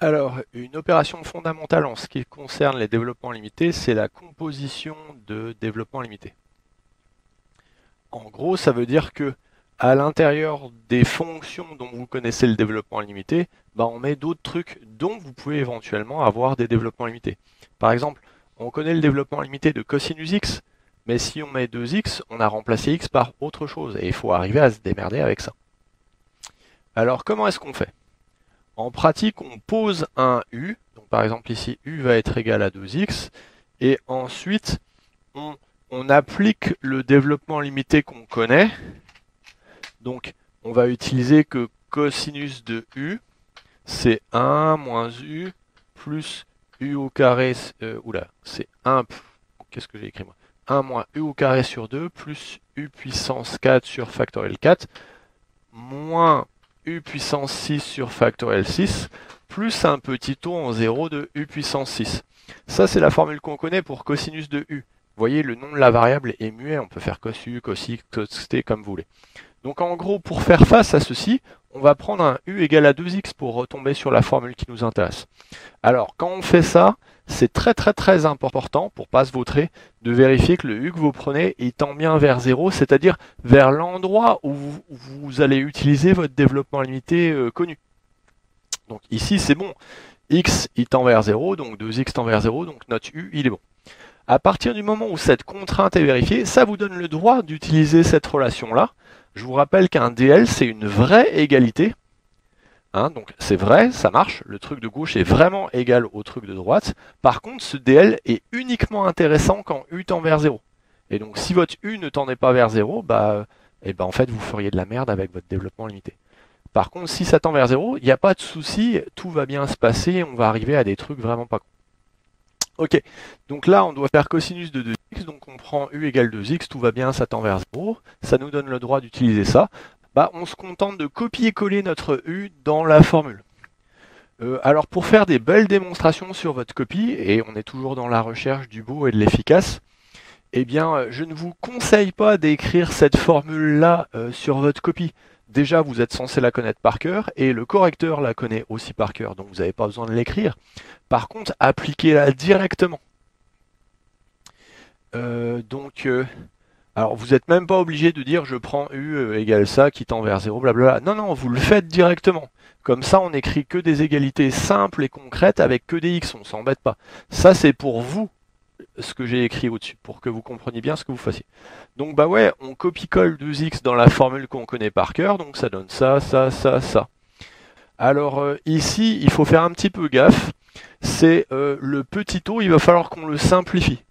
Alors, une opération fondamentale en ce qui concerne les développements limités, c'est la composition de développement limité. En gros, ça veut dire que à l'intérieur des fonctions dont vous connaissez le développement limité, bah, on met d'autres trucs dont vous pouvez éventuellement avoir des développements limités. Par exemple, on connaît le développement limité de cosinus x, mais si on met 2x, on a remplacé x par autre chose, et il faut arriver à se démerder avec ça. Alors, comment est-ce qu'on fait? En pratique, on pose un u, donc par exemple ici u va être égal à 2x, et ensuite on, on applique le développement limité qu'on connaît. Donc on va utiliser que cosinus de u, c'est 1 moins u plus u au carré, oula, c'est 1, qu'est-ce que j'ai écrit moi? 1 moins u au carré sur 2 plus u puissance 4 sur factoriel 4 moins u puissance 6 sur factoriel 6 plus un petit taux en 0 de u puissance 6. Ça, c'est la formule qu'on connaît pour cosinus de u. Vous voyez, le nom de la variable est muet, on peut faire cos u, cos i, cos t comme vous voulez. Donc en gros, pour faire face à ceci, on va prendre un u égal à 2x pour retomber sur la formule qui nous intéresse. Alors, quand on fait ça, c'est très important, pour pas se vautrer, de vérifier que le u que vous prenez, il tend bien vers 0, c'est-à-dire vers l'endroit où vous allez utiliser votre développement limité connu. Donc ici, c'est bon. X, il tend vers 0, donc 2x tend vers 0, donc notre u, il est bon. À partir du moment où cette contrainte est vérifiée, ça vous donne le droit d'utiliser cette relation-là. Je vous rappelle qu'un DL, c'est une vraie égalité. Hein, donc c'est vrai, ça marche, le truc de gauche est vraiment égal au truc de droite. Par contre, ce DL est uniquement intéressant quand U tend vers 0. Et donc si votre U ne tendait pas vers 0, en fait vous feriez de la merde avec votre développement limité. Par contre, si ça tend vers 0, il n'y a pas de souci, tout va bien se passer, on va arriver à des trucs vraiment pas cons. Ok, donc là on doit faire cosinus de 2x, donc on prend u égale 2x, tout va bien, ça tend vers 0, ça nous donne le droit d'utiliser ça. On se contente de copier-coller notre u dans la formule. Alors pour faire des belles démonstrations sur votre copie, et on est toujours dans la recherche du beau et de l'efficace, eh bien je ne vous conseille pas d'écrire cette formule-là sur votre copie. Déjà, vous êtes censé la connaître par cœur, et le correcteur la connaît aussi par cœur, donc vous n'avez pas besoin de l'écrire. Par contre, appliquez-la directement. Alors vous n'êtes même pas obligé de dire je prends u égale ça qui tend vers 0, blablabla. Non, non, vous le faites directement. Comme ça, on n'écrit que des égalités simples et concrètes avec que des x, on s'embête pas. Ça, c'est pour vous, ce que j'ai écrit au-dessus, pour que vous compreniez bien ce que vous fassiez. Donc bah ouais, on copie-colle 2x dans la formule qu'on connaît par cœur, donc ça donne ça, ça, ça, ça. Alors ici, il faut faire un petit peu gaffe, c'est le petit taux, il va falloir qu'on le simplifie.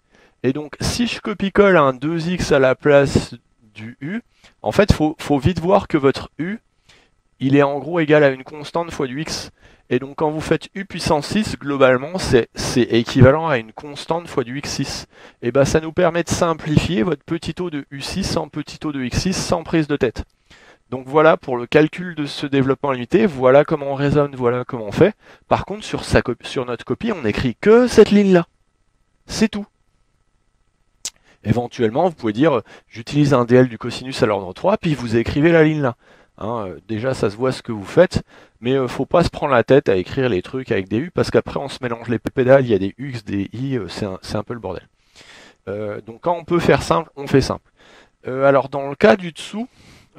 Et donc si je copie-colle un 2x à la place du u, en fait, faut vite voir que votre u, il est en gros égal à une constante fois du x. Et donc quand vous faites u puissance 6, globalement, c'est équivalent à une constante fois du x6. Et bah ça nous permet de simplifier votre petit taux de u6 en petit taux de x6 sans prise de tête. Donc voilà pour le calcul de ce développement limité, voilà comment on raisonne, voilà comment on fait. Par contre, sur notre copie, on n'écrit que cette ligne-là. C'est tout. Éventuellement, vous pouvez dire, j'utilise un DL du cosinus à l'ordre 3, puis vous écrivez la ligne là. Hein, déjà, ça se voit ce que vous faites, mais faut pas se prendre la tête à écrire les trucs avec des U, parce qu'après, on se mélange les pédales, il y a des X, des I, c'est un peu le bordel. Donc quand on peut faire simple, on fait simple. Alors dans le cas du dessous,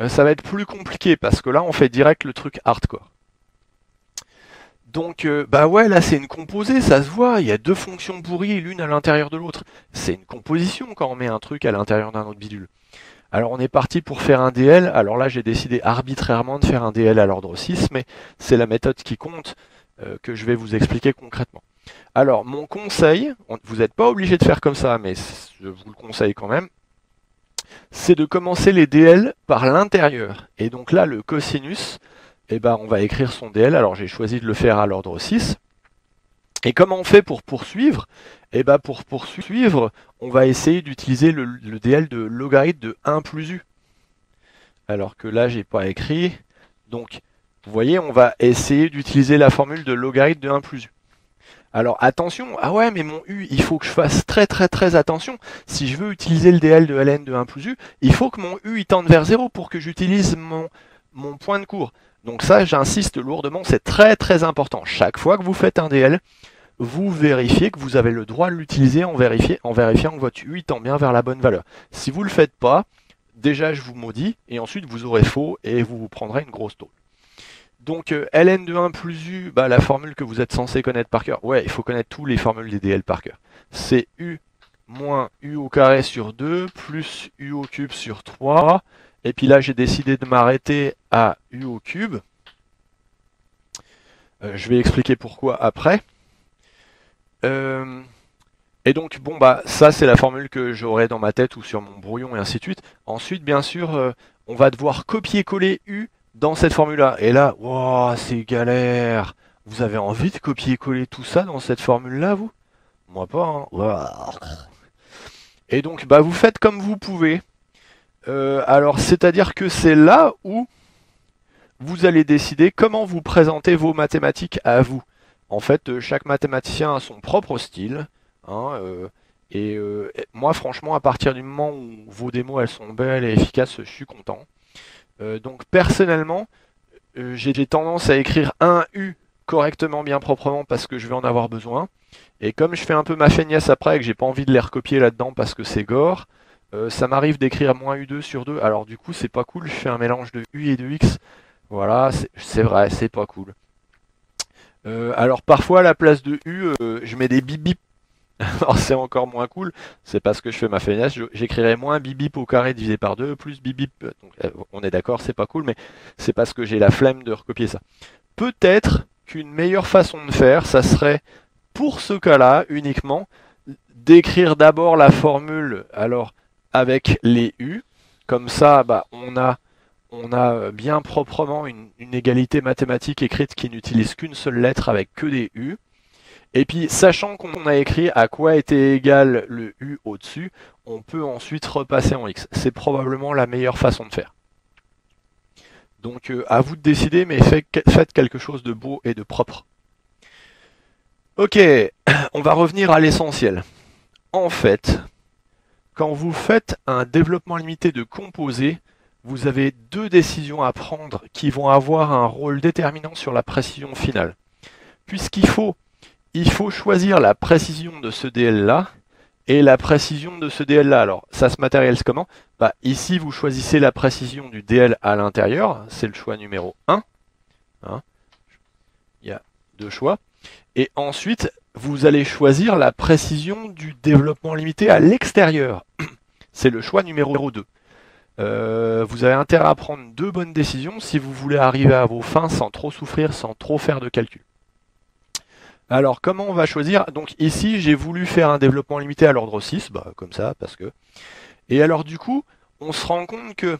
ça va être plus compliqué, parce que là, on fait direct le truc hardcore. Donc, bah ouais, là c'est une composée, ça se voit, il y a deux fonctions pourries, l'une à l'intérieur de l'autre. C'est une composition quand on met un truc à l'intérieur d'un autre bidule. Alors on est parti pour faire un DL, alors là j'ai décidé arbitrairement de faire un DL à l'ordre 6, mais c'est la méthode qui compte, que je vais vous expliquer concrètement. Alors mon conseil, vous n'êtes pas obligé de faire comme ça, mais je vous le conseille quand même, c'est de commencer les DL par l'intérieur. Et donc là le cosinus, on va écrire son DL, alors j'ai choisi de le faire à l'ordre 6. Et comment on fait pour poursuivre? Pour poursuivre, on va essayer d'utiliser le DL de logarithme de 1 plus u. Alors que là, j'ai pas écrit. Donc, vous voyez, on va essayer d'utiliser la formule de logarithme de 1 plus u. Alors attention, ah ouais, mais mon u, il faut que je fasse très attention. Si je veux utiliser le DL de ln de 1 plus u, il faut que mon u il tende vers 0 pour que j'utilise mon point de cours. Donc ça, j'insiste lourdement, c'est très très important. Chaque fois que vous faites un DL, vous vérifiez que vous avez le droit de l'utiliser en vérifiant que votre UI tend bien vers la bonne valeur. Si vous ne le faites pas, déjà je vous maudis, et ensuite vous aurez faux et vous vous prendrez une grosse tôle. Donc ln de 1 plus u, bah, la formule que vous êtes censé connaître par cœur. Ouais, il faut connaître tous les formules des DL par cœur. C'est u moins u au carré sur 2 plus u au cube sur 3. Et puis là, j'ai décidé de m'arrêter à u au cube. Je vais expliquer pourquoi après. Et donc, bon, bah, ça, c'est la formule que j'aurai dans ma tête ou sur mon brouillon et ainsi de suite. Ensuite, bien sûr, on va devoir copier-coller u dans cette formule-là. Et là, wow, c'est galère. Vous avez envie de copier-coller tout ça dans cette formule-là, vous? Moi pas, hein. Ouah. Et donc, bah, vous faites comme vous pouvez. Alors, c'est-à-dire que c'est là où vous allez décider comment vous présentez vos mathématiques à vous. En fait, chaque mathématicien a son propre style. Hein, moi, franchement, à partir du moment où vos démos elles sont belles et efficaces, je suis content. Donc, personnellement, j'ai tendance à écrire un U correctement, bien proprement, parce que je vais en avoir besoin. Et comme je fais un peu ma feignasse après et que j'ai pas envie de les recopier là-dedans parce que c'est gore, ça m'arrive d'écrire moins U2 sur 2. Alors du coup, c'est pas cool, je fais un mélange de U et de X. Voilà, c'est vrai, c'est pas cool. Alors parfois, à la place de U, je mets des bip bip. Alors c'est encore moins cool, c'est parce que je fais ma feignasse, j'écrirai moins bip bip au carré divisé par 2 plus bip bip. Donc, on est d'accord, c'est pas cool, mais c'est parce que j'ai la flemme de recopier ça. Peut-être qu'une meilleure façon de faire, ça serait, pour ce cas-là, uniquement, d'écrire d'abord la formule alors avec les U. Comme ça, bah, on a bien proprement une égalité mathématique écrite qui n'utilise qu'une seule lettre avec que des U. Et puis, sachant qu'on a écrit à quoi était égal le U au-dessus, on peut ensuite repasser en X. C'est probablement la meilleure façon de faire. Donc, à vous de décider, mais faites quelque chose de beau et de propre. Ok, on va revenir à l'essentiel. En fait, quand vous faites un développement limité de composés, vous avez deux décisions à prendre qui vont avoir un rôle déterminant sur la précision finale. Puisqu'il faut choisir la précision de ce DL-là et la précision de ce DL-là. Alors, ça se matérialise comment? Bah, ici, vous choisissez la précision du DL à l'intérieur, c'est le choix numéro 1. Hein. Il y a deux choix. Et ensuite, vous allez choisir la précision du développement limité à l'extérieur. C'est le choix numéro 2. Vous avez intérêt à prendre deux bonnes décisions si vous voulez arriver à vos fins sans trop souffrir, sans trop faire de calcul. Alors, comment on va choisir? Donc ici, j'ai voulu faire un développement limité à l'ordre 6, bah, comme ça, parce que... Et alors du coup, on se rend compte que,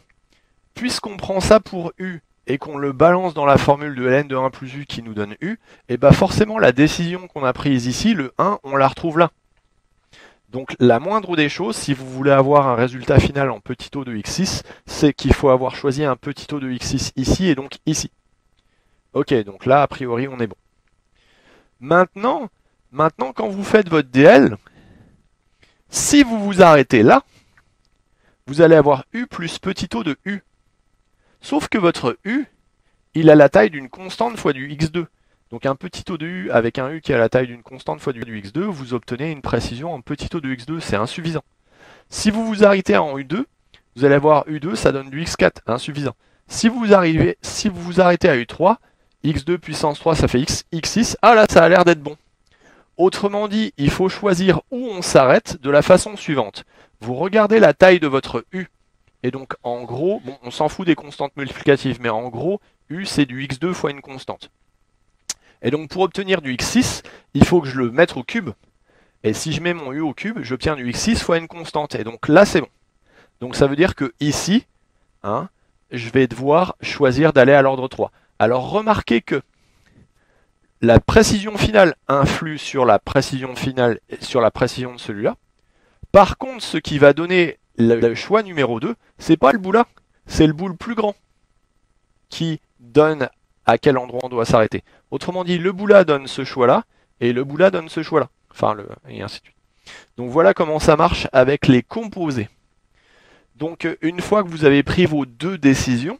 puisqu'on prend ça pour U, et qu'on le balance dans la formule de ln de 1 plus U qui nous donne U, et bah forcément, la décision qu'on a prise ici, le 1, on la retrouve là. Donc la moindre des choses, si vous voulez avoir un résultat final en petit O de x6, c'est qu'il faut avoir choisi un petit O de x6 ici et donc ici. Ok, donc là, a priori, on est bon. Maintenant, quand vous faites votre DL, si vous vous arrêtez là, vous allez avoir U plus petit O de U. Sauf que votre U, il a la taille d'une constante fois du x2. Donc un petit O de U avec un U qui a la taille d'une constante fois du x2, vous obtenez une précision en petit O de x2, c'est insuffisant. Si vous vous arrêtez en U2, vous allez avoir U2, ça donne du x4, insuffisant. Si vous vous arrêtez à U3, x2 puissance 3, ça fait x6. Ah là, ça a l'air d'être bon. Autrement dit, il faut choisir où on s'arrête de la façon suivante. Vous regardez la taille de votre U. Et donc, en gros, bon, on s'en fout des constantes multiplicatives, mais en gros, U, c'est du x2 fois une constante. Et donc, pour obtenir du x6, il faut que je le mette au cube. Et si je mets mon U au cube, j'obtiens du x6 fois une constante. Et donc là, c'est bon. Donc, ça veut dire que ici, hein, je vais devoir choisir d'aller à l'ordre 3. Alors remarquez que la précision finale influe sur la précision finale et sur la précision de celui-là. Par contre, ce qui va donner le choix numéro 2, c'est pas le bout là, c'est le bout le plus grand qui donne à quel endroit on doit s'arrêter. Autrement dit, le bout là donne ce choix-là et le bout là donne ce choix-là. Enfin, et ainsi de suite. Donc voilà comment ça marche avec les composés. Donc une fois que vous avez pris vos deux décisions,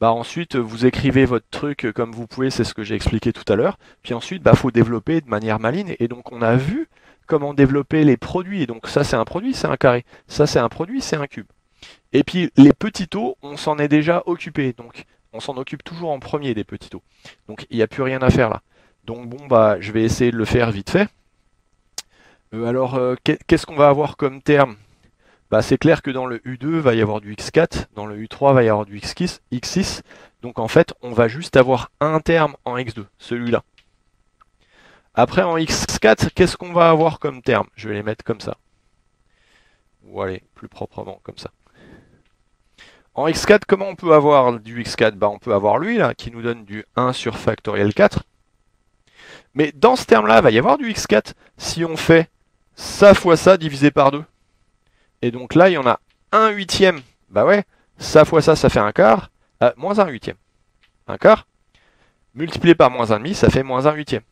Bah ensuite, vous écrivez votre truc comme vous pouvez, c'est ce que j'ai expliqué tout à l'heure. Puis ensuite, bah faut développer de manière maligne. Et donc on a vu comment développer les produits. Et donc ça c'est un produit, c'est un carré. Ça c'est un produit, c'est un cube. Et puis les petits taux, on s'en est déjà occupé. Donc on s'en occupe toujours en premier des petits taux. Donc il n'y a plus rien à faire là. Donc bon bah je vais essayer de le faire vite fait. Qu'est-ce qu'on va avoir comme terme? Bah, c'est clair que dans le U2 va y avoir du X4, dans le U3 va y avoir du X6. Donc en fait, on va juste avoir un terme en X2, celui-là. Après en X4, qu'est-ce qu'on va avoir comme terme? Je vais les mettre comme ça. Ou allez, plus proprement comme ça. En X4, comment on peut avoir du X4? Bah, on peut avoir lui là, qui nous donne du 1 sur factoriel 4. Mais dans ce terme-là, il va y avoir du X4 si on fait ça fois ça divisé par 2. Et donc là, il y en a 1 huitième. Bah ouais, ça fois ça, ça fait un quart. Moins 1 huitième. Un quart. Multiplié par moins 1 demi, ça fait moins 1 huitième.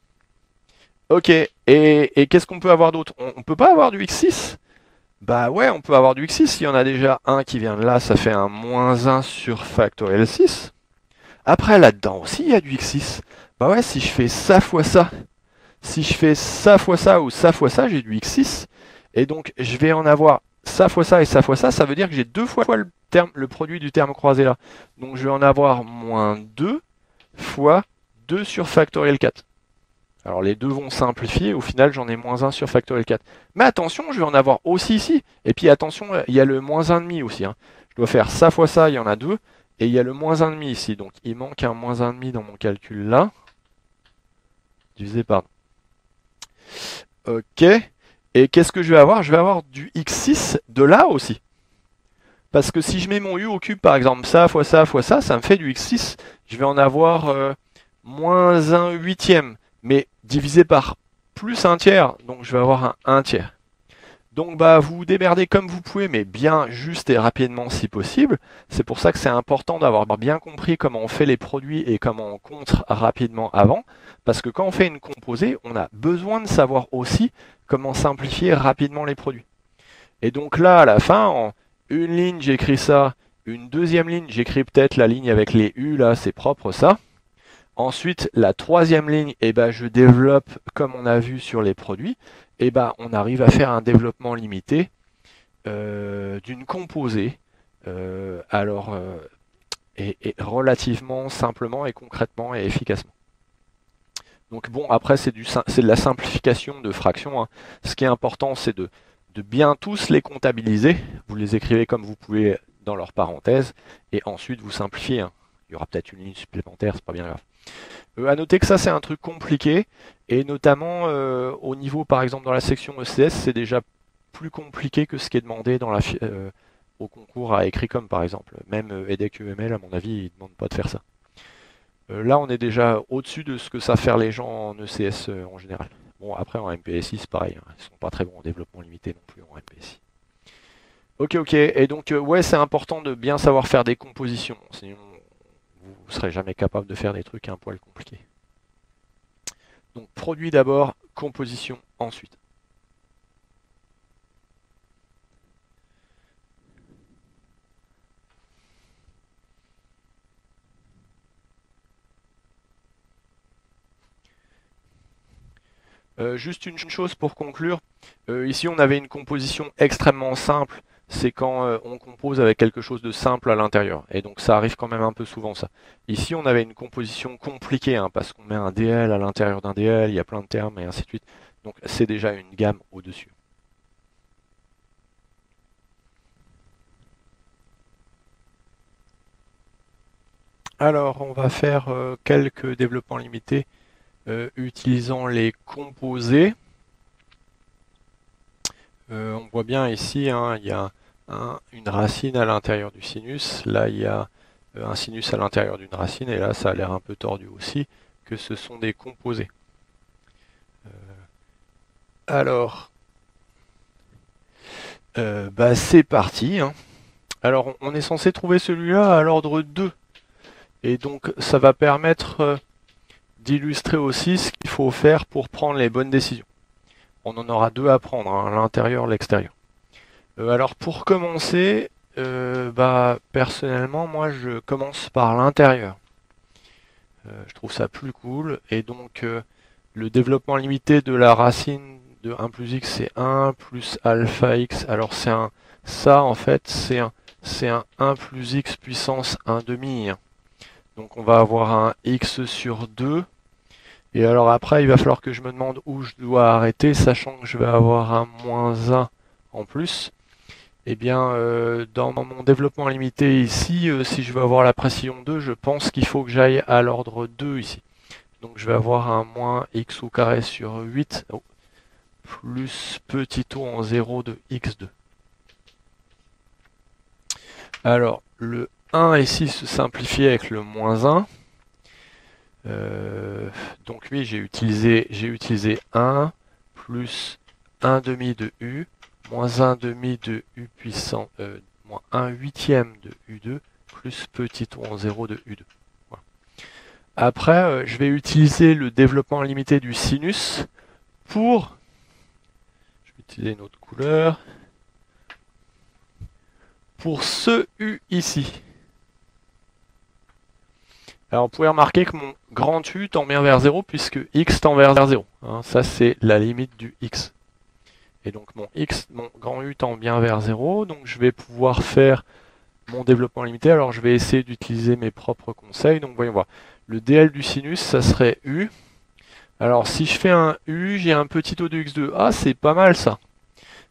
Ok, et qu'est-ce qu'on peut avoir d'autre? On peut pas avoir du x6? Bah ouais, on peut avoir du x6. Il y en a déjà un qui vient de là, ça fait un moins 1 sur factoriel 6. Après, là-dedans aussi, il y a du x6. Bah ouais, si je fais ça fois ça, si je fais ça fois ça ou ça fois ça, j'ai du x6. Et donc, je vais en avoir ça fois ça et ça fois ça, ça veut dire que j'ai deux fois le produit du terme croisé là. Donc je vais en avoir moins 2 fois 2 sur factoriel 4. Alors les deux vont simplifier, au final j'en ai moins 1 sur factoriel 4. Mais attention, je vais en avoir aussi ici. Et puis attention, il y a le moins 1,5 aussi. Hein. Je dois faire ça fois ça, il y en a 2. Et il y a le moins 1,5 ici. Donc il manque un moins 1,5 dans mon calcul là. Divisé par 2. Ok. Et qu'est-ce que je vais avoir? Je vais avoir du x6 de là aussi. Parce que si je mets mon u au cube, par exemple, ça fois ça fois ça, ça me fait du x6. Je vais en avoir moins 1 huitième. Mais divisé par plus un tiers. Donc je vais avoir un 1 tiers. Donc bah vous vous démerdez comme vous pouvez, mais bien juste et rapidement si possible. C'est pour ça que c'est important d'avoir bien compris comment on fait les produits et comment on compte rapidement avant. Parce que quand on fait une composée, on a besoin de savoir aussi comment simplifier rapidement les produits. Et donc là, à la fin, en une ligne, j'écris ça. Une deuxième ligne, j'écris peut-être la ligne avec les U, là, c'est propre ça. Ensuite, la troisième ligne, eh ben, je développe comme on a vu sur les produits. Eh ben, on arrive à faire un développement limité d'une composée. Et relativement simplement et concrètement et efficacement. Donc bon, après c'est de la simplification de fractions. Hein. Ce qui est important, c'est de bien tous les comptabiliser. Vous les écrivez comme vous pouvez dans leurs parenthèses. Et ensuite, vous simplifiez. Hein. Il y aura peut-être une ligne supplémentaire, c'est pas bien grave. À noter que ça, c'est un truc compliqué. Et notamment, au niveau, par exemple, dans la section ECS, c'est déjà plus compliqué que ce qui est demandé dans au concours à Ecricom, par exemple. Même EDEC-UML, à mon avis, il ne demande pas de faire ça. Là, on est déjà au-dessus de ce que savent faire les gens en ECS en général. Bon, après, en MPSI, c'est pareil. Hein. Ils sont pas très bons en développement limité non plus en MPSI. Ok. Et donc, ouais, c'est important de bien savoir faire des compositions. Sinon, vous serez jamais capable de faire des trucs un poil compliqués. Donc, produit d'abord, composition ensuite. Juste une chose pour conclure. Ici, on avait une composition extrêmement simple. C'est quand on compose avec quelque chose de simple à l'intérieur. Et donc, ça arrive quand même un peu souvent, ça. Ici, on avait une composition compliquée, hein, parce qu'on met un DL à l'intérieur d'un DL, il y a plein de termes, et ainsi de suite. Donc, c'est déjà une gamme au-dessus. Alors, on va faire quelques développements limités utilisant les composés. On voit bien ici, hein, il y a une racine à l'intérieur du sinus. Là, il y a un sinus à l'intérieur d'une racine. Et là, ça a l'air un peu tordu aussi, que ce sont des composés. Alors, bah, c'est parti. Hein. Alors, on est censé trouver celui-là à l'ordre 2. Et donc, ça va permettre d'illustrer aussi ce qu'il faut faire pour prendre les bonnes décisions. On en aura deux à prendre, hein, l'intérieur, l'extérieur. Alors pour commencer, personnellement, moi, je commence par l'intérieur. Je trouve ça plus cool. Et donc, le développement limité de la racine de 1 plus x, c'est 1 plus alpha x. Alors, ça, en fait, c'est un 1 plus x puissance 1 demi. Donc, on va avoir un x sur 2. Et alors après, il va falloir que je me demande où je dois arrêter, sachant que je vais avoir un moins 1 en plus. Eh bien, dans mon développement limité ici, si je veux avoir la précision 2, je pense qu'il faut que j'aille à l'ordre 2 ici. Donc je vais avoir un moins x au carré sur 8, plus petit o en 0 de x2. Alors, le 1 ici se simplifie avec le moins 1. Donc oui, j'ai utilisé 1 plus 1 demi de u, moins 1 demi de u puissant, moins 1 huitième de u2, plus petit o en 0 de u2. Voilà. Après, je vais utiliser le développement limité du sinus pour... Je vais utiliser une autre couleur. Pour ce u ici. Alors vous pouvez remarquer que mon grand U tend bien vers 0 puisque x tend vers 0. Hein, ça c'est la limite du x. Et donc mon grand U tend bien vers 0, donc je vais pouvoir faire mon développement limité. Alors je vais essayer d'utiliser mes propres conseils. Donc voyons voir. Le dl du sinus, ça serait U. Alors si je fais un U, j'ai un petit O de x2. Ah, c'est pas mal ça.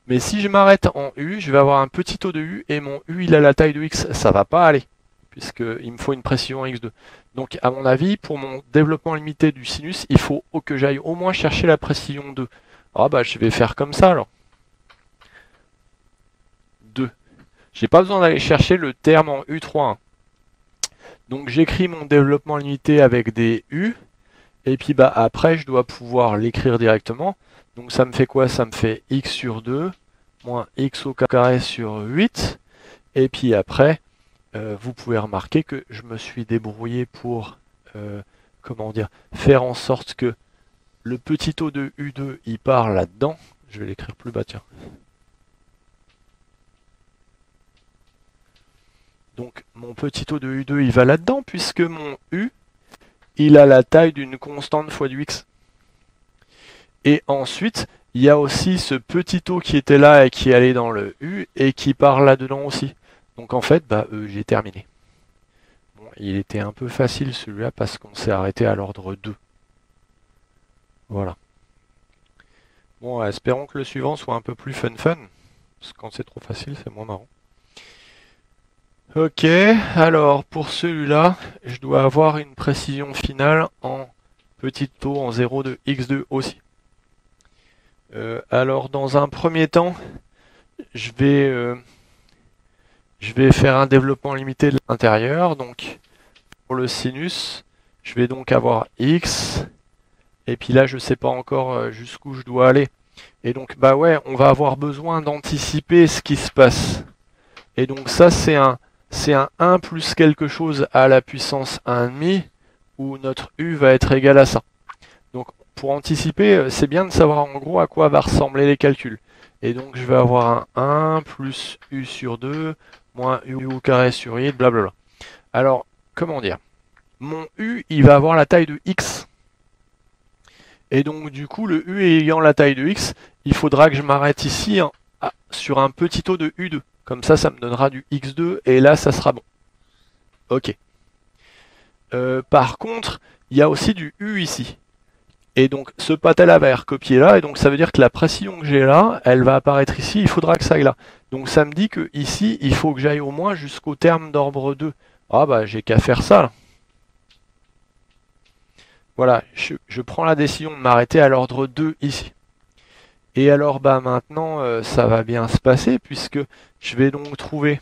Mais si je m'arrête en U, je vais avoir un petit O de U et mon U il a la taille de x. Ça va pas aller, puisqu'il me faut une précision en x2. Donc à mon avis, pour mon développement limité du sinus, il faut que j'aille au moins chercher la précision 2. Ah bah je vais faire comme ça alors. 2. J'ai pas besoin d'aller chercher le terme en U3. Donc j'écris mon développement limité avec des U. Et puis bah après je dois pouvoir l'écrire directement. Donc ça me fait quoi? Ça me fait x sur 2 moins x au carré sur 8. Et puis après, vous pouvez remarquer que je me suis débrouillé pour comment dire, faire en sorte que le petit o de U2 il part là-dedans. Je vais l'écrire plus bas, tiens. Donc mon petit o de U2 il va là-dedans puisque mon U il a la taille d'une constante fois du x. Et ensuite, il y a aussi ce petit o qui était là et qui allait dans le U et qui part là-dedans aussi. Donc en fait, j'ai terminé. Bon, il était un peu facile celui-là parce qu'on s'est arrêté à l'ordre 2. Voilà. Bon, espérons que le suivant soit un peu plus fun. Parce que quand c'est trop facile, c'est moins marrant. Ok, alors pour celui-là, je dois avoir une précision finale en petit o en 0 de x2 aussi. Alors dans un premier temps, je vais faire un développement limité de l'intérieur. Donc pour le sinus, je vais donc avoir x. Et puis là, je ne sais pas encore jusqu'où je dois aller. Et donc, bah ouais, on va avoir besoin d'anticiper ce qui se passe. Et donc ça, c'est un 1 plus quelque chose à la puissance 1,5, où notre u va être égal à ça. Donc pour anticiper, c'est bien de savoir en gros à quoi va ressembler les calculs. Et donc je vais avoir un 1 plus u sur 2, moins u au carré sur 8, blablabla. Alors, comment dire? Mon u, il va avoir la taille de x. Et donc du coup, le u ayant la taille de x, il faudra que je m'arrête ici sur un petit o de u2. Comme ça, ça me donnera du x2, et là, ça sera bon. Ok. Par contre, il y a aussi du u ici. Et donc ce pâté-là va être recopié là, et donc ça veut dire que la précision que j'ai là, elle va apparaître ici, il faudra que ça aille là. Donc ça me dit que ici, il faut que j'aille au moins jusqu'au terme d'ordre 2. Ah bah j'ai qu'à faire ça là. Voilà, je prends la décision de m'arrêter à l'ordre 2 ici. Et alors bah maintenant ça va bien se passer puisque je vais donc trouver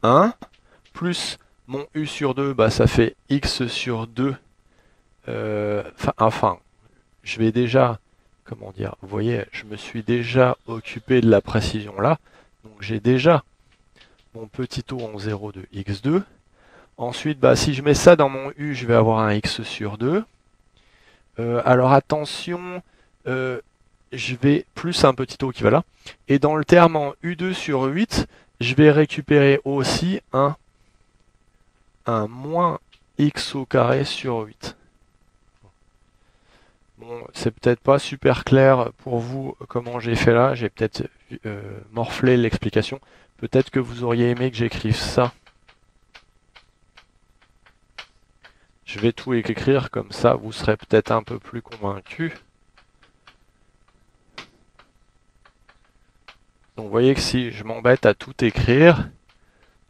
1 plus mon u sur 2, bah ça fait x sur 2. Enfin, je vais déjà, comment dire, vous voyez, je me suis déjà occupé de la précision là. Donc j'ai déjà mon petit o en 0 de x2. Ensuite, bah, si je mets ça dans mon u, je vais avoir un x sur 2. Alors attention, je vais plus un petit o qui va là. Et dans le terme en U2 sur U8, je vais récupérer aussi un moins x au carré sur 8. Bon, c'est peut-être pas super clair pour vous comment j'ai fait là. J'ai peut-être morflé l'explication. Peut-être que vous auriez aimé que j'écrive ça. Je vais tout écrire comme ça, vous serez peut-être un peu plus convaincu. Donc vous voyez que si je m'embête à tout écrire,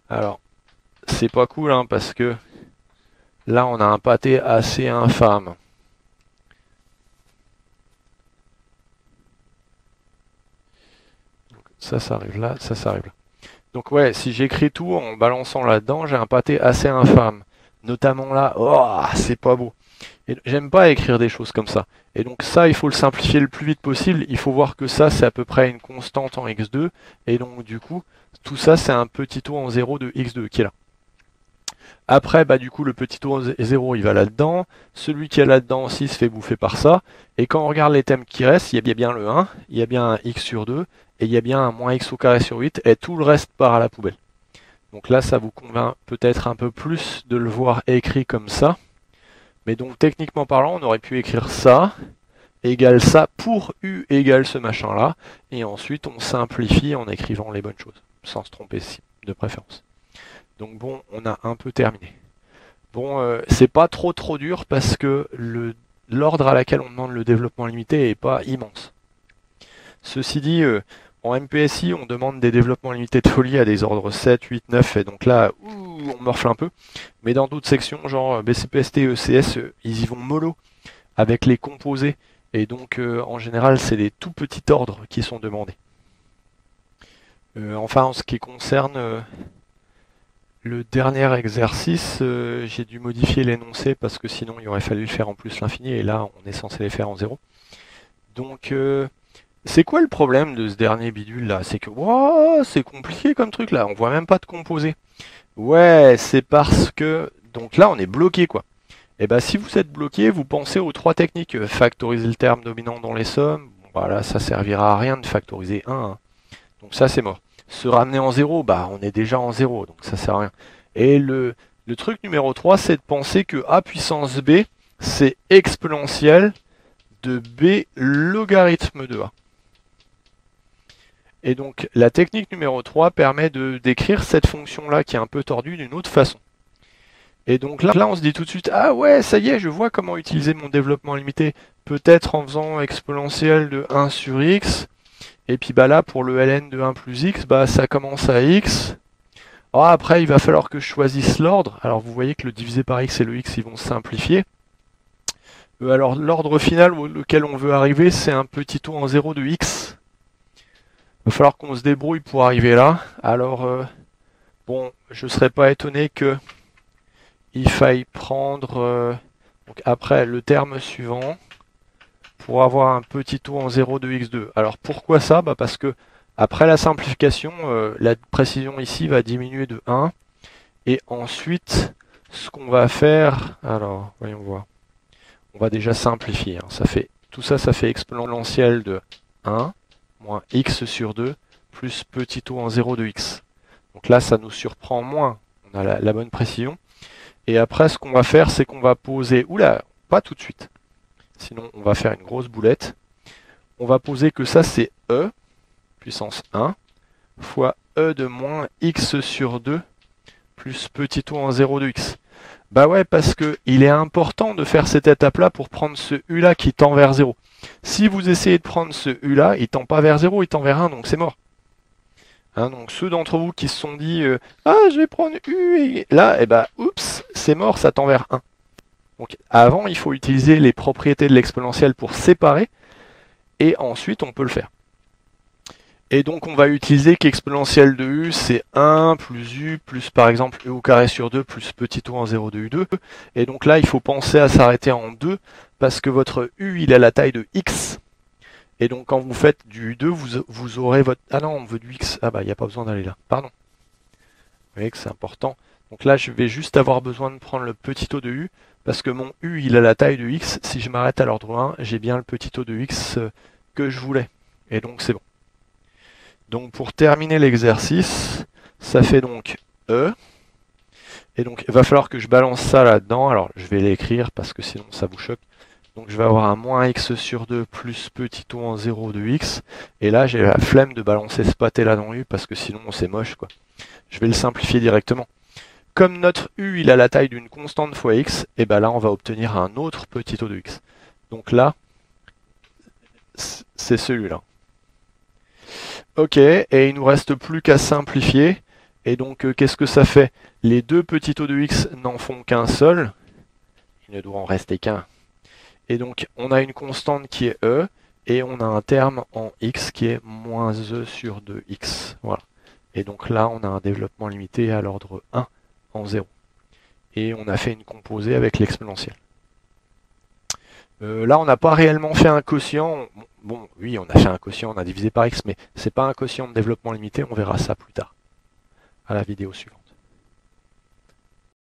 alors c'est pas cool hein, parce que là on a un pâté assez infâme. Donc, ça arrive là, ça arrive là. Donc ouais, si j'écris tout en balançant là-dedans, j'ai un pâté assez infâme. Notamment là, oh, c'est pas beau. Et j'aime pas écrire des choses comme ça. Et donc ça, il faut le simplifier le plus vite possible. Il faut voir que ça, c'est à peu près une constante en x2. Et donc du coup, tout ça, c'est un petit o en 0 de x2 qui est là. Après, bah du coup, le petit o en 0, il va là-dedans. Celui qui est là-dedans aussi se fait bouffer par ça. Et quand on regarde les thèmes qui restent, il y a bien le 1, il y a bien un x sur 2, et il y a bien un moins x au carré sur 8, et tout le reste part à la poubelle. Donc là, ça vous convainc peut-être un peu plus de le voir écrit comme ça. Mais donc, techniquement parlant, on aurait pu écrire ça, égale ça, pour U égale ce machin-là. Et ensuite, on simplifie en écrivant les bonnes choses, sans se tromper de préférence. Donc bon, on a un peu terminé. Bon, c'est pas trop dur parce que l'ordre à laquelle on demande le développement limité est pas immense. Ceci dit, en MPSI, on demande des développements limités de folie à des ordres 7, 8, 9, et donc là, on morfle un peu. Mais dans d'autres sections, genre BCPST, ECS, ils y vont mollo avec les composés. Et donc, en général, c'est des tout petits ordres qui sont demandés. Enfin, en ce qui concerne le dernier exercice, j'ai dû modifier l'énoncé parce que sinon, il aurait fallu le faire en plus l'infini. Et là, on est censé les faire en 0. Donc... c'est quoi le problème de ce dernier bidule là? C'est que wow, c'est compliqué comme truc là, on voit même pas de composé. Ouais, c'est parce que... Donc là on est bloqué quoi. Et bah si vous êtes bloqué, vous pensez aux trois techniques. Factoriser le terme dominant dans les sommes. Bon, bah là ça servira à rien de factoriser 1. Hein. Donc ça c'est mort. Se ramener en 0, bah on est déjà en 0, donc ça sert à rien. Et le truc numéro 3, c'est de penser que A puissance B, c'est exponentielle de B logarithme de A. Et donc la technique numéro 3 permet de décrire cette fonction-là qui est un peu tordue d'une autre façon. Et donc là, on se dit tout de suite, ah ouais, ça y est, je vois comment utiliser mon développement limité. Peut-être en faisant exponentielle de 1 sur x. Et puis bah là, pour le ln de 1 plus x, bah ça commence à x. Oh, après, il va falloir que je choisisse l'ordre. Alors vous voyez que le divisé par x et le x, ils vont se simplifier. Alors l'ordre final auquel on veut arriver, c'est un petit o en 0 de x. Il va falloir qu'on se débrouille pour arriver là. Alors, bon, je ne serais pas étonné que il faille prendre donc après le terme suivant pour avoir un petit o en 0 de x2. Alors pourquoi ça? Bah parce que après la simplification, la précision ici va diminuer de 1. Et ensuite, ce qu'on va faire, alors voyons voir. On va déjà simplifier. Hein. Tout ça, ça fait exponentielle de 1 moins x sur 2 plus petit o en 0 de x. Donc là, ça nous surprend moins. On a la bonne précision. Et après, ce qu'on va faire, c'est qu'on va poser... Oula, pas tout de suite. Sinon, on va faire une grosse boulette. On va poser que ça, c'est e, puissance 1, fois e de moins x sur 2 plus petit o en 0 de x. Bah ouais, parce que il est important de faire cette étape-là pour prendre ce u-là qui tend vers 0. Si vous essayez de prendre ce u-là, il tend pas vers 0, il tend vers 1, donc c'est mort. Hein, donc ceux d'entre vous qui se sont dit ah, je vais prendre u et là, eh bah, oups, c'est mort, ça tend vers 1. Donc avant, il faut utiliser les propriétés de l'exponentielle pour séparer, et ensuite on peut le faire. Et donc on va utiliser qu'exponentielle de u, c'est 1 plus u plus par exemple e au carré sur 2 plus petit o en 0 de u2. Et donc là, il faut penser à s'arrêter en 2, parce que votre u, il a la taille de x. Et donc quand vous faites du u2, vous aurez votre... Ah non, on veut du x. Ah bah, il n'y a pas besoin d'aller là. Pardon. Vous voyez que c'est important. Donc là, je vais juste avoir besoin de prendre le petit o de u, parce que mon u, il a la taille de x. Si je m'arrête à l'ordre 1, j'ai bien le petit o de x que je voulais. Et donc c'est bon. Donc pour terminer l'exercice, ça fait donc E. Et donc il va falloir que je balance ça là-dedans. Alors je vais l'écrire parce que sinon ça vous choque. Donc je vais avoir un moins x sur 2 plus petit o en 0 de x. Et là j'ai la flemme de balancer ce pâté là dans U parce que sinon c'est moche quoi. Je vais le simplifier directement. Comme notre u il a la taille d'une constante fois x, et ben là on va obtenir un autre petit o de x. Donc là, c'est celui-là. Ok, et il nous reste plus qu'à simplifier. Et donc qu'est-ce que ça fait? Les deux petits o de x n'en font qu'un seul. Il ne doit en rester qu'un. Et donc on a une constante qui est e, et on a un terme en x qui est moins e sur 2x. Voilà. Et donc là on a un développement limité à l'ordre 1 en 0. Et on a fait une composée avec l'exponentielle. Là, on n'a pas réellement fait un quotient. Bon, oui, on a fait un quotient, on a divisé par x, mais c'est pas un quotient de développement limité, on verra ça plus tard, à la vidéo suivante.